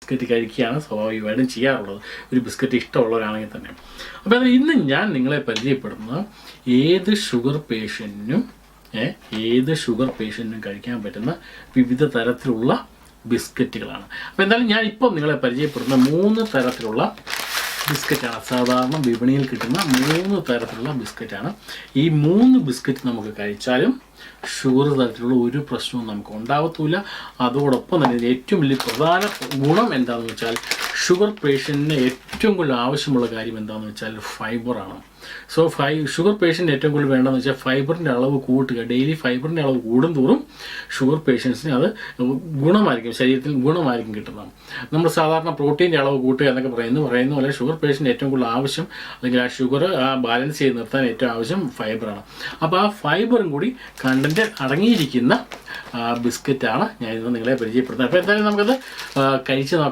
Biscuit കഴിക്കുകയാണ് സ്വാഭാവികമായിട്ടും ചെയ്യാറുള്ളത്, ഒരു ബിസ്ക്കറ്റ് ഇഷ്ടമുള്ളവരാണെങ്കിൽ തന്നെ. അപ്പോൾ അതിൽ ഇന്ന് ഞാൻ നിങ്ങളെ പരിചയപ്പെടുന്ന ഏത് ഷുഗർ പേഷ്യൻറ്റിനും കഴിക്കാൻ പറ്റുന്ന വിവിധ തരത്തിലുള്ള ബിസ്ക്കറ്റുകളാണ്. അപ്പോൾ എന്തായാലും ഞാൻ ഇപ്പോൾ നിങ്ങളെ പരിചയപ്പെടുന്ന 3 തരത്തിലുള്ള ബിസ്ക്കറ്റാണ്. സാധാരണ വിപണിയിൽ കിട്ടുന്ന 3 തരത്തിലുള്ള ബിസ്ക്കറ്റാണ്. ഈ 3 ബിസ്ക്കറ്റ് നമുക്ക് കഴിച്ചാലും ഷുഗർ തരത്തിലുള്ള ഒരു പ്രശ്നവും നമുക്ക് ഉണ്ടാകത്തില്ല. അതോടൊപ്പം തന്നെ ഏറ്റവും വലിയ പ്രധാന ഗുണം എന്താണെന്ന് വെച്ചാൽ ഷുഗർ പേഷ്യൻറ്റിന് ഏറ്റവും കൂടുതൽ ആവശ്യമുള്ള കാര്യം എന്താണെന്ന് വെച്ചാൽ ഫൈബറാണ്. സോ ഷുഗർ പേഷ്യൻ്റ് ഏറ്റവും കൂടുതൽ വേണ്ടതെന്ന് വെച്ചാൽ ഫൈബറിൻ്റെ അളവ് കൂട്ടുക. ഡെയിലി ഫൈബറിൻ്റെ അളവ് കൂടും തോറും ഷുഗർ പേഷ്യൻസിന് അത് ഗുണമായിരിക്കും, ശരീരത്തിൽ ഗുണമായിരിക്കും കിട്ടുന്നത്. നമ്മൾ സാധാരണ പ്രോട്ടീൻ്റെ അളവ് കൂട്ടുക എന്നൊക്കെ പറയുന്ന പോലെ ഷുഗർ പേഷ്യൻ്റ് ഏറ്റവും കൂടുതൽ ആവശ്യം, അല്ലെങ്കിൽ ആ ഷുഗർ ബാലൻസ് ചെയ്ത് നിർത്താൻ ഏറ്റവും ആവശ്യം ഫൈബറാണ്. അപ്പോൾ ആ ഫൈബറും കൂടി കണ്ടൻറ്റ് അടങ്ങിയിരിക്കുന്ന ബിസ്ക്കറ്റാണ് ഞാൻ ഇന്ന് നിങ്ങളെ പരിചയപ്പെടുത്തുന്നത്. അപ്പോൾ എന്തായാലും നമുക്കത് കഴിച്ച് നോക്കാം.